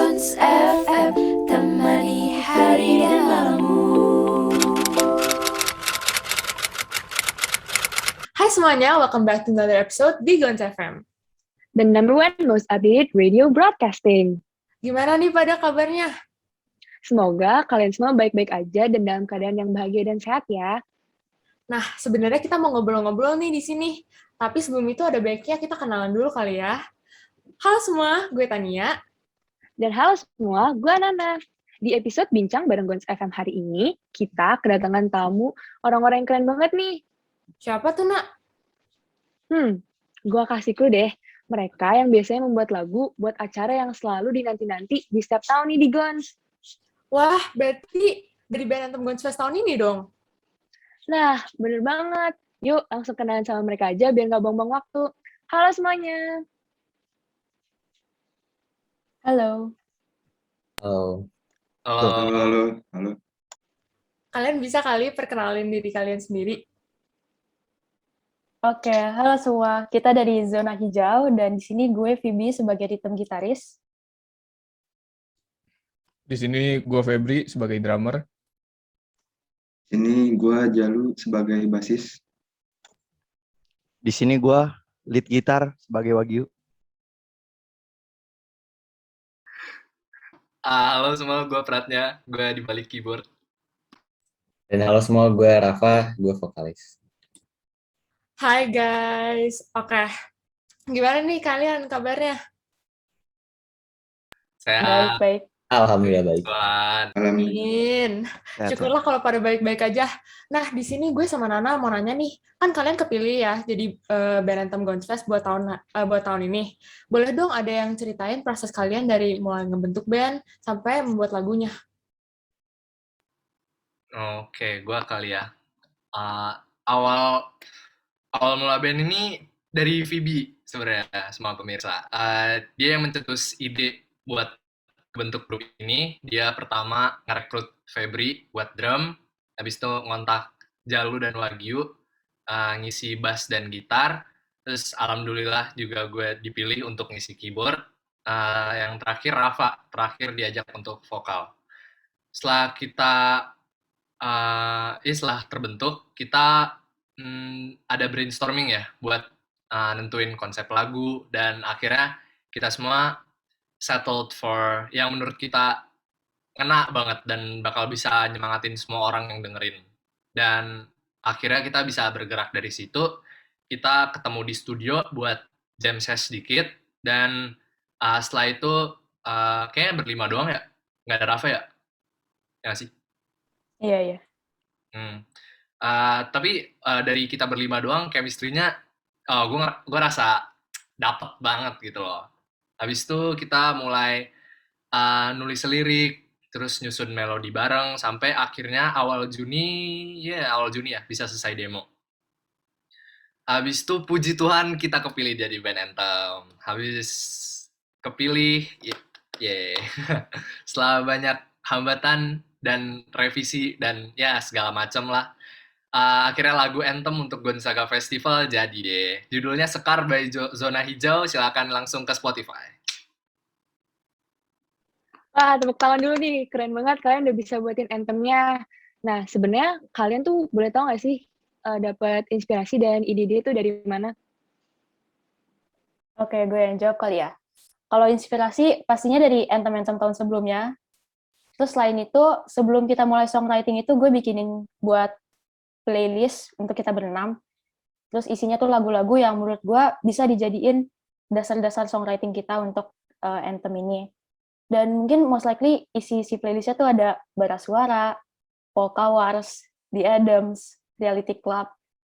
Gons FM, temani hari dan malammu. Hai semuanya, welcome back to another episode di Gons FM. The number one most updated radio broadcasting. Gimana nih pada kabarnya? Semoga kalian semua baik-baik aja dan dalam keadaan yang bahagia dan sehat ya. Nah, sebenarnya kita mau ngobrol-ngobrol nih di sini. Tapi sebelum itu ada baiknya kita kenalan dulu kali ya. Halo semua, gue Tania. Dan halo semua, gue Nana. Di episode Bincang bareng Gons FM hari ini, kita kedatangan tamu orang-orang yang keren banget nih. Siapa tuh, Nak? Gue kasih clue deh. Mereka yang biasanya membuat lagu buat acara yang selalu dinanti-nanti di setiap tahun nih di Gons. Wah, berarti dari band Anthem Gons Fest tahun ini dong? Nah, bener banget. Yuk, langsung kenalan sama mereka aja biar nggak buang-buang waktu. Halo semuanya. Halo. Halo. Halo. Kalian bisa kali perkenalin diri kalian sendiri? Oke, halo semua. Kita dari Zona Hijau dan di sini gue Phoebe sebagai rhythm gitaris. Di sini gue Febri sebagai drummer. Ini gue Jalu sebagai basis. Di sini gue lead gitar sebagai Wagyu. Halo semua, gue Pratnya, gue di balik keyboard. Dan halo semua, gue Rafa, gue vokalis. Hai guys, oke. Gimana nih kalian kabarnya? Sehat, Baik-baik. Alhamdulillah baik. Tuhan. Amin. Sehat. Syukurlah kalau pada baik-baik aja. Nah, di sini gue sama Nana mau nanya nih, kan kalian kepilih ya jadi band Anthem Gons Fest buat tahun ini. Boleh dong ada yang ceritain proses kalian dari mulai ngebentuk band sampai membuat lagunya? Oke, gue kali ya. Awal mula band ini dari Phoebe sebenarnya, semua pemirsa. Dia yang mencetus ide buat bentuk grup ini. Dia pertama ngerekrut Febri buat drum, habis itu ngontak Jalu dan Wagyu, ngisi bass dan gitar. Terus alhamdulillah juga gue dipilih untuk ngisi keyboard. Yang terakhir Rafa, terakhir diajak untuk vokal. Setelah kita setelah terbentuk, kita ada brainstorming ya buat nentuin konsep lagu, dan akhirnya kita semua settled for yang menurut kita ngena banget dan bakal bisa nyemangatin semua orang yang dengerin. Dan akhirnya kita bisa bergerak dari situ. Kita ketemu di studio buat jam session sedikit, dan setelah itu kayaknya berlima doang ya, nggak ada Rafa ya? Ya nggak sih? Iya. Tapi dari kita berlima doang, chemistry-nya gue rasa dapet banget gitu loh. Habis itu kita mulai nulis lirik, terus nyusun melodi bareng, sampai akhirnya awal Juni ya bisa selesai demo. Habis itu puji Tuhan kita kepilih jadi band Anthem. Habis kepilih, setelah banyak hambatan dan revisi dan ya segala macam lah. Akhirnya lagu Anthem untuk Gonzaga Festival jadi deh. Judulnya Sekar by Zona Hijau, silakan langsung ke Spotify. Wah, tepuk tangan dulu nih. Keren banget kalian udah bisa buatin anthemnya. Nah, sebenarnya kalian tuh boleh tahu nggak sih dapat inspirasi dan ide-ide itu dari mana? Oke, gue yang jawab kali ya. Kalau inspirasi pastinya dari anthem-anthem tahun sebelumnya. Terus selain itu, sebelum kita mulai songwriting itu gue bikinin buat playlist untuk kita berenam. Terus isinya tuh lagu-lagu yang menurut gue bisa dijadiin dasar-dasar songwriting kita untuk anthem ini. Dan mungkin most likely isi playlistnya tuh ada Bara Suara, Polka Wars, The Adams, Reality Club,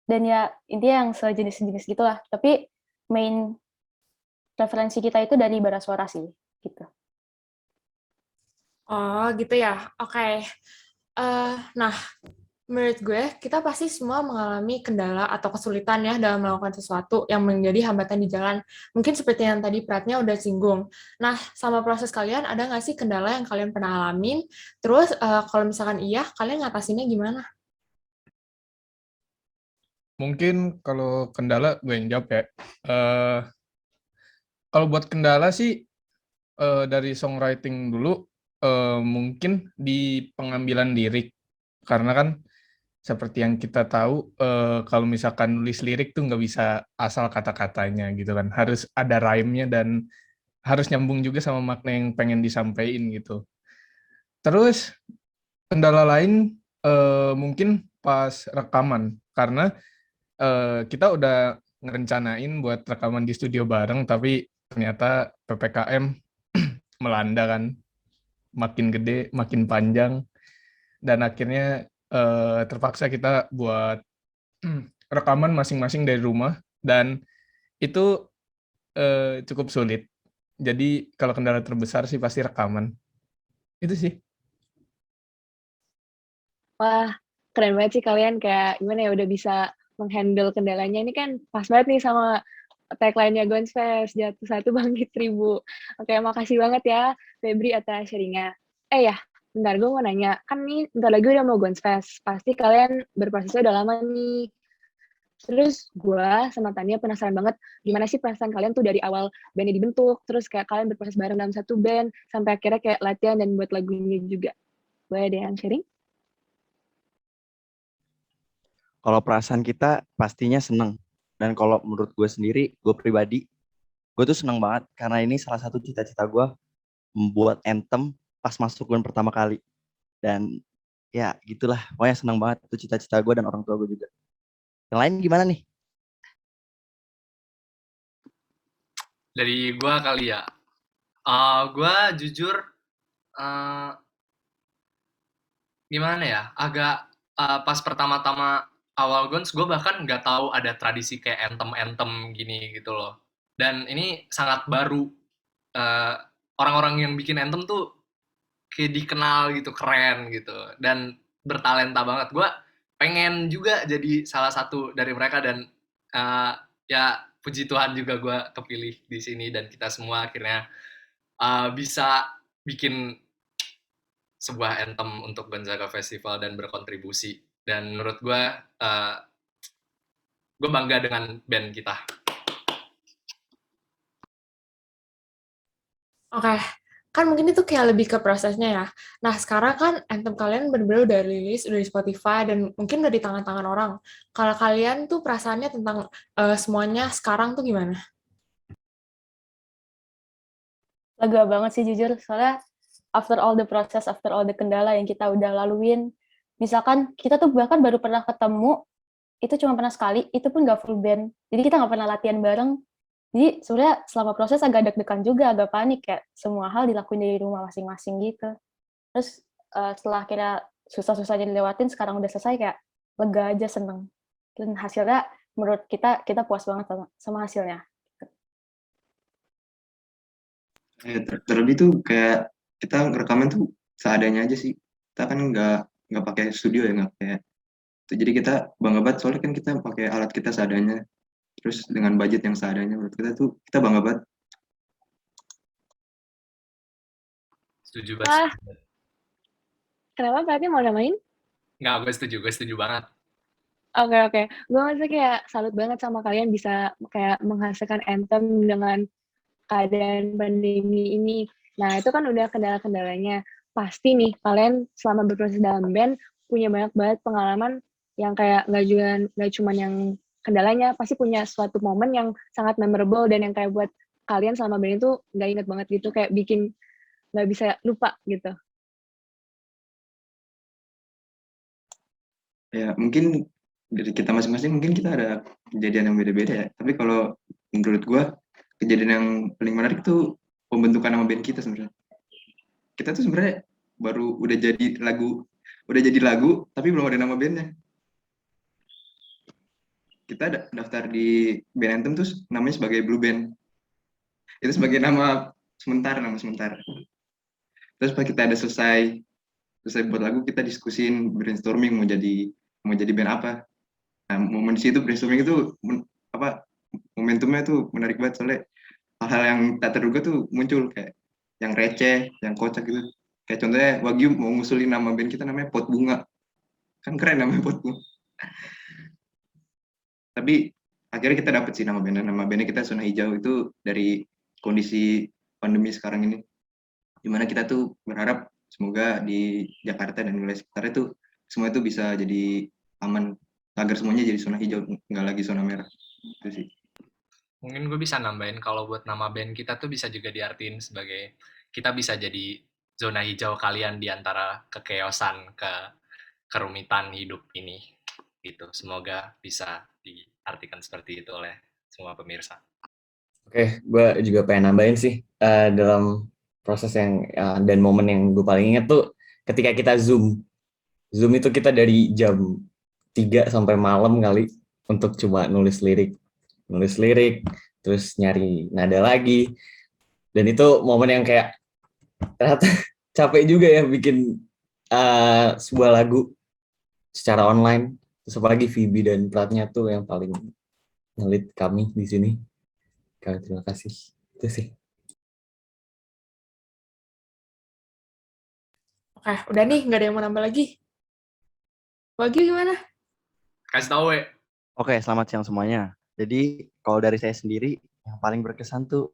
dan ya intinya yang sejenis-jenis gitulah. Tapi main referensi kita itu dari Bara Suara sih, gitu. Oh, gitu ya. Oke. Nah, menurut gue, kita pasti semua mengalami kendala atau kesulitan ya dalam melakukan sesuatu yang menjadi hambatan di jalan. Mungkin seperti yang tadi Pratnya udah singgung. Nah, sama proses kalian, ada nggak sih kendala yang kalian pernah alamin? Terus, kalau misalkan iya, kalian ngatasinnya gimana? Mungkin kalau kendala gue yang jawab ya. Kalau buat kendala sih, dari songwriting dulu, mungkin di pengambilan lirik. Karena kan seperti yang kita tahu, kalau misalkan nulis lirik tuh nggak bisa asal kata-katanya gitu kan. Harus ada rhyme-nya dan harus nyambung juga sama makna yang pengen disampaikan gitu. Terus kendala lain mungkin pas rekaman, karena kita udah ngerencanain buat rekaman di studio bareng, tapi ternyata PPKM melanda kan, makin gede, makin panjang, dan akhirnya terpaksa kita buat rekaman masing-masing dari rumah, dan itu cukup sulit. Jadi kalau kendala terbesar sih pasti rekaman. Itu sih. Wah, keren banget sih kalian, kayak gimana ya, udah bisa menghandle kendalanya. Ini kan pas banget nih sama tagline-nya Gons Fest, jatuh satu bangkit 1000. Oke, makasih banget ya Febri atas sharing-nya. Ya, bentar gue mau nanya, kan nih bentar lagi udah mau Gons Fest, pasti kalian berprosesnya udah lama nih. Terus gue sama Tania penasaran banget gimana sih perasaan kalian tuh dari awal bandnya dibentuk, terus kayak kalian berproses bareng dalam satu band, sampai akhirnya kayak latihan dan buat lagunya juga. Boleh ada yang sharing? Kalau perasaan kita pastinya seneng. Dan kalau menurut gue sendiri, gue pribadi, gue tuh seneng banget karena ini salah satu cita-cita gue membuat anthem pas masuk band pertama kali. Dan ya gitulah, pokoknya seneng banget itu cita-cita gue dan orang tua gue juga. Yang lain gimana nih? Dari gue kali ya. Gue jujur eh, gimana ya, agak pas pertama-tama awal Gons, gue bahkan nggak tahu ada tradisi kayak anthem gini gitu loh. Dan ini sangat baru. Eh, Orang-orang yang bikin anthem tuh kayak dikenal gitu, keren gitu, dan bertalenta banget. Gue pengen juga jadi salah satu dari mereka, dan eh, ya puji Tuhan juga gue kepilih di sini, dan kita semua akhirnya bisa bikin sebuah anthem untuk Gonzaga Festival dan berkontribusi. Dan menurut gue bangga dengan band kita. Oke, kan mungkin itu kayak lebih ke prosesnya ya. Nah, sekarang kan anthem kalian benar-benar udah rilis, udah di Spotify, dan mungkin udah di tangan-tangan orang. Kalau kalian tuh perasaannya tentang semuanya sekarang tuh gimana? Lega banget sih jujur, soalnya after all the process, after all the kendala yang kita udah laluin, misalkan kita tuh bahkan baru pernah ketemu, itu cuma pernah sekali, itu pun gak full band. Jadi kita gak pernah latihan bareng. Jadi sebenarnya selama proses agak deg-degan juga, agak panik, kayak semua hal dilakuin dari rumah masing-masing gitu. Terus setelah kita susah-susahnya dilewatin, sekarang udah selesai, kayak lega aja, seneng. Dan hasilnya menurut kita puas banget sama hasilnya. Terlebih tuh kayak kita rekaman tuh seadanya aja sih. Kita kan nggak pakai studio ya, nggak kayak itu. Jadi kita bangga banget soalnya kan kita pakai alat kita seadanya. Terus dengan budget yang seadanya, menurut kita tuh kita bangga banget. Setuju Wah, banget. kenapa berarti mau namain? Nggak, gue setuju banget. Oke. Gue ngerasa kayak salut banget sama kalian bisa kayak menghasilkan anthem dengan keadaan pandemi ini. Nah, itu kan udah kendala-kendalanya. Pasti nih, kalian selama berproses dalam band punya banyak banget pengalaman yang kayak nggak cuma yang kendalanya, pasti punya suatu momen yang sangat memorable dan yang kayak buat kalian selama band itu nggak inget banget gitu, kayak bikin nggak bisa lupa gitu. Ya mungkin dari kita masing-masing mungkin kita ada kejadian yang beda-beda ya. Tapi kalau menurut gua kejadian yang paling menarik tuh pembentukan nama band kita sebenarnya. Kita tuh sebenarnya baru udah jadi lagu tapi belum ada nama bandnya. Kita daftar di band Anthem tuh namanya sebagai Blue Band. Itu sebagai nama sementara. Terus pas kita ada selesai buat lagu, kita diskusin, brainstorming mau jadi band apa. Nah, momen di situ brainstorming itu momentumnya tuh menarik banget soalnya hal-hal yang tak terduga tuh muncul, kayak yang receh, yang kocak gitu. Kayak contohnya Wagyu mau ngusulin nama band kita namanya Pot Bunga. Kan keren namanya Pot Bunga. Tapi akhirnya kita dapet sih nama bandnya kita Zona Hijau, itu dari kondisi pandemi sekarang ini. Dimana kita tuh berharap semoga di Jakarta dan wilayah sekitarnya tuh semua itu bisa jadi aman, agar semuanya jadi zona hijau, nggak lagi zona merah. Itu sih. Mungkin gue bisa nambahin kalau buat nama band kita tuh bisa juga diartiin sebagai kita bisa jadi zona hijau kalian di antara kekeosan, kerumitan hidup ini. Gitu. Semoga bisa diartikan seperti itu oleh semua pemirsa. Oke, gue juga pengen nambahin sih dalam proses yang dan momen yang gue paling inget tuh ketika kita Zoom itu kita dari jam 3 sampai malam kali untuk cuma nulis lirik, terus nyari nada lagi, dan itu momen yang kayak ternyata capek juga ya bikin sebuah lagu secara online, terus apalagi Phoebe dan Pratnya tuh yang paling ngelit kami di sini. Kami terima kasih. Itu sih. Oke, udah nih, nggak ada yang mau nambah lagi. Wagyu gimana? Kasih tau, we. Oke, selamat siang semuanya. Jadi kalau dari saya sendiri yang paling berkesan tuh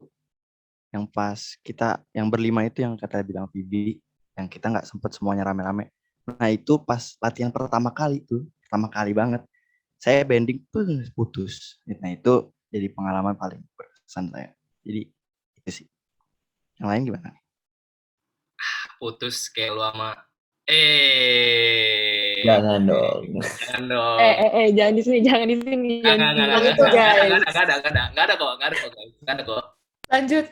yang pas kita yang berlima itu yang kata bilang Vivi, yang kita nggak sempet semuanya rame-rame. Nah itu pas latihan pertama kali banget. Saya bending putus. Nah itu jadi pengalaman paling berkesan saya. Jadi itu sih. Yang lain gimana? Putus kayak lu sama Jangan dong. jangan dong. Jangan di sini, jangan di sini. Nggak gitu, guys. Nggak ada kok. Lanjut.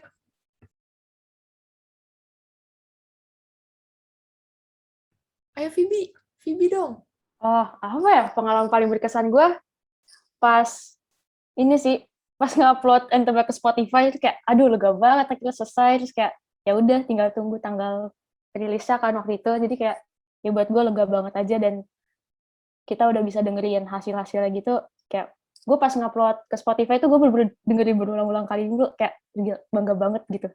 Ayo Phoebe dong. Oh, apa ya pengalaman paling berkesan gue pas ini sih, pas ngupload Anthem ke Spotify itu kayak aduh lega banget akhirnya selesai, terus kayak ya udah tinggal tunggu tanggal rilisnya kan waktu itu, jadi kayak ya buat gue lega banget aja, dan kita udah bisa dengerin hasil-hasilnya gitu. Kayak gue pas ngupload ke Spotify itu gue bener-bener dengerin berulang-ulang kali dulu, kayak bangga banget gitu.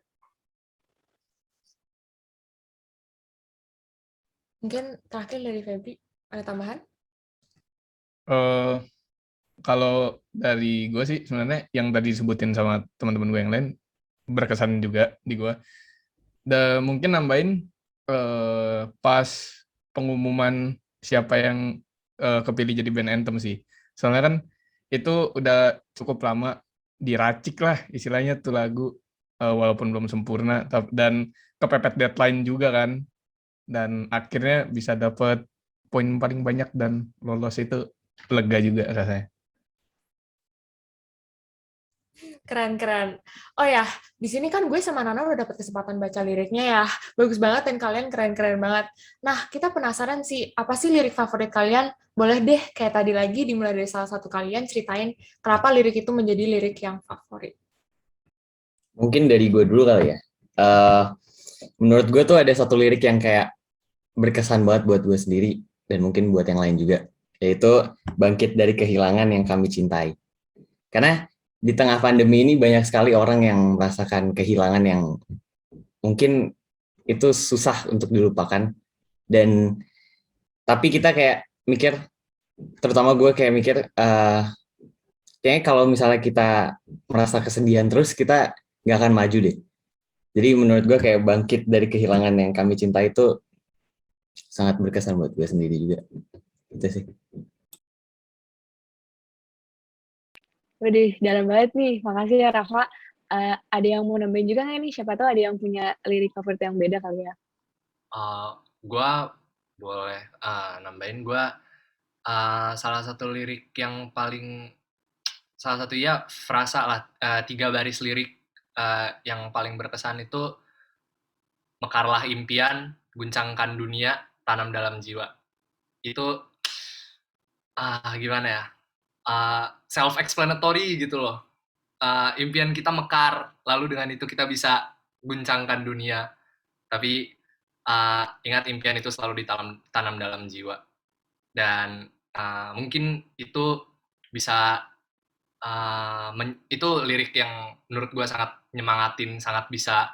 Mungkin terakhir dari Febri, ada tambahan? Kalau dari gue sih sebenarnya yang tadi disebutin sama teman-teman gue yang lain berkesan juga di gue. Dan mungkin nambahin pas pengumuman siapa yang kepilih jadi band anthem sih. Soalnya kan itu udah cukup lama diracik lah istilahnya tuh lagu, walaupun belum sempurna dan kepepet deadline juga kan. Dan akhirnya bisa dapet poin paling banyak dan lolos, itu lega juga rasanya. Keren. Oh ya, di sini kan gue sama Nana udah dapat kesempatan baca liriknya ya. Bagus banget dan kalian keren banget. Nah, kita penasaran sih, apa sih lirik favorit kalian? Boleh deh, kayak tadi lagi dimulai dari salah satu kalian ceritain kenapa lirik itu menjadi lirik yang favorit. Mungkin dari gue dulu kali ya. Menurut gue tuh ada satu lirik yang kayak berkesan banget buat gue sendiri dan mungkin buat yang lain juga, yaitu bangkit dari kehilangan yang kami cintai. Karena di tengah pandemi ini banyak sekali orang yang merasakan kehilangan yang mungkin itu susah untuk dilupakan, dan tapi kita kayak mikir, terutama gue kayak mikir kayaknya kalau misalnya kita merasa kesedihan terus kita nggak akan maju deh. Jadi menurut gue kayak bangkit dari kehilangan yang kami cintai itu sangat berkesan buat gue sendiri juga. Itu sih. Waduh, dalam banget nih. Makasih ya, Rafa. Ada yang mau nambahin juga nggak nih? Siapa tahu ada yang punya lirik favorit yang beda kali ya. Gue boleh nambahin, gue salah satu lirik yang paling, salah satu ya frasa lah, 3 baris lirik yang paling berkesan itu, mekarlah impian, guncangkan dunia, tanam dalam jiwa. Itu gimana ya, self-explanatory gitu loh. Impian kita mekar, lalu dengan itu kita bisa guncangkan dunia. Tapi ingat, impian itu selalu ditanam dalam jiwa. Dan mungkin itu bisa, itu lirik yang menurut gue sangat nyemangatin, sangat bisa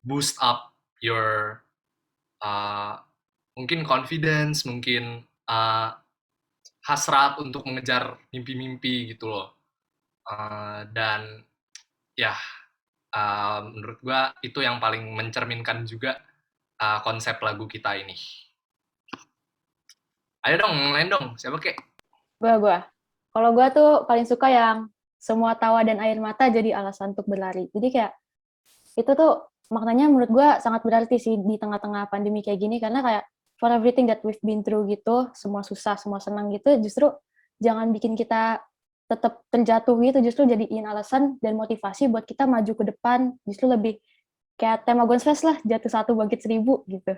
boost up your mungkin confidence, mungkin hasrat untuk mengejar mimpi-mimpi gitu loh. Dan ya Menurut gue itu yang paling mencerminkan juga konsep lagu kita ini. Ayo dong, yang lain dong. Siapa kek? Gua. Kalau gua tuh paling suka yang semua tawa dan air mata jadi alasan untuk berlari. Jadi kayak itu tuh maknanya menurut gua sangat berarti sih di tengah-tengah pandemi kayak gini, karena kayak for everything that we've been through gitu, semua susah, semua senang gitu, justru jangan bikin kita tetap terjatuh gitu, justru jadiin alasan dan motivasi buat kita maju ke depan, justru lebih kayak tema Gons Fest lah, jatuh 1 bangkit 1000 gitu.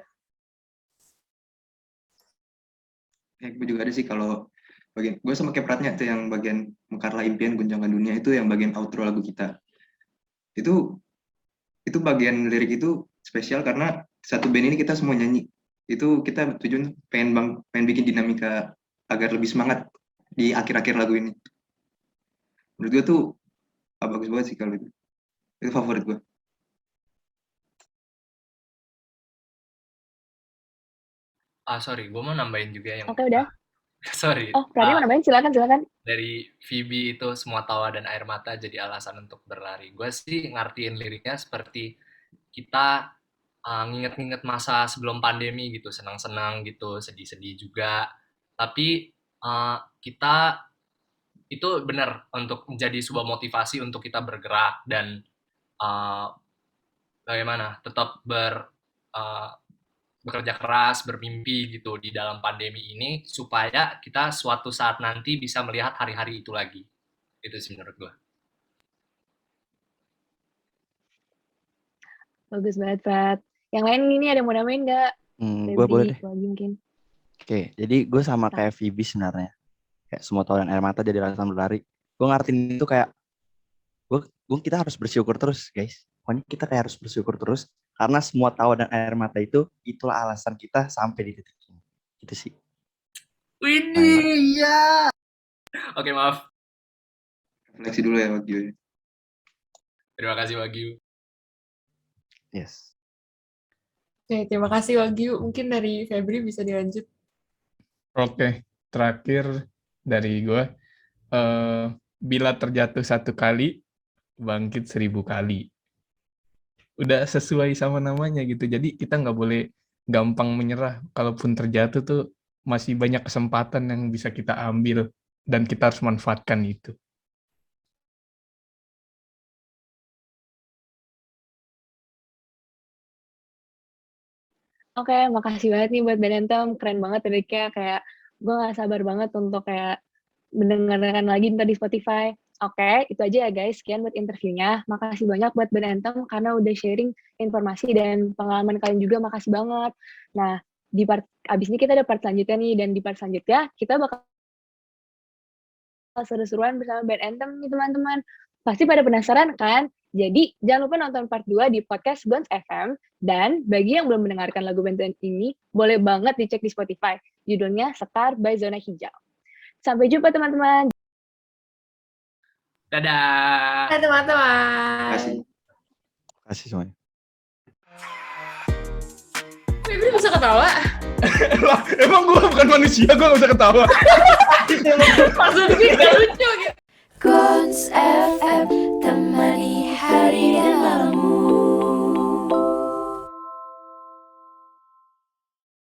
Gue juga ada sih kalau bagian gue sama kayak Pratnya tuh yang bagian Mekarlah Impian Gunjangkan Dunia itu yang bagian outro lagu kita. Itu bagian lirik itu spesial karena satu band ini kita semua nyanyi. Itu kita tujuan pengen bikin dinamika agar lebih semangat di akhir-akhir lagu ini. Menurut gue tuh bagus banget sih kalau itu. Itu favorit gue. Sorry, gue mau nambahin juga yang... Oke, udah. Sorry. Oh, Pradi mau nambahin? Silakan. Dari Phoebe itu semua tawa dan air mata jadi alasan untuk berlari. Gue sih ngartiin liriknya seperti kita nginget-nginget masa sebelum pandemi gitu, senang-senang gitu, sedih-sedih juga. Tapi kita itu benar untuk menjadi sebuah motivasi untuk kita bergerak dan bagaimana tetap bekerja keras, bermimpi gitu di dalam pandemi ini supaya kita suatu saat nanti bisa melihat hari-hari itu lagi. Itu sih menurut gue. Bagus banget, Pat. Yang lain ini ada mau namain nggak? Gue boleh deh. Mungkin. Oke, jadi gue sama kayak Phoebe sebenarnya. Kayak semua tawa dan air mata jadi alasan berlari. Gue ngartiin itu kayak, kita harus bersyukur terus, guys. Pokoknya kita kayak harus bersyukur terus. Karena semua tawa dan air mata itulah alasan kita sampai di titik ini. Gitu sih. Widih, ya. Oke, maaf. Refleksi dulu ya, Wagyu. Terima kasih, Wagyu. Yes. Oke, terima kasih Wagyu. Mungkin dari Febri bisa dilanjut. Oke, terakhir dari gue, bila terjatuh 1 kali, bangkit 1000 kali. Udah sesuai sama namanya gitu, jadi kita nggak boleh gampang menyerah. Kalaupun terjatuh tuh masih banyak kesempatan yang bisa kita ambil, dan kita harus manfaatkan itu. Oke, makasih banget nih buat Benentem, keren banget liriknya, kayak gue gak sabar banget untuk kayak mendengarkan lagi ntar di Spotify. Oke, itu aja ya guys, sekian buat interviewnya. Makasih banyak buat Benentem karena udah sharing informasi dan pengalaman kalian juga, makasih banget. Nah, di part abis ini kita ada part selanjutnya nih, dan di part selanjutnya kita bakal seru-seruan bersama Band Anthem nih teman-teman. Pasti pada penasaran kan? Jadi, jangan lupa nonton part 2 di podcast Gons FM. Dan bagi yang belum mendengarkan lagu band ini, boleh banget dicek di Spotify. Judulnya Sekar by Zona Hijau. Sampai jumpa teman-teman. Dadah. Hai teman-teman. Terima kasih. Terima kasih semuanya. Febri bisa ketawa? Lah, emang gue bukan manusia, gue gak bisa ketawa. Maksudnya gak lucu gitu. Gons FM, temani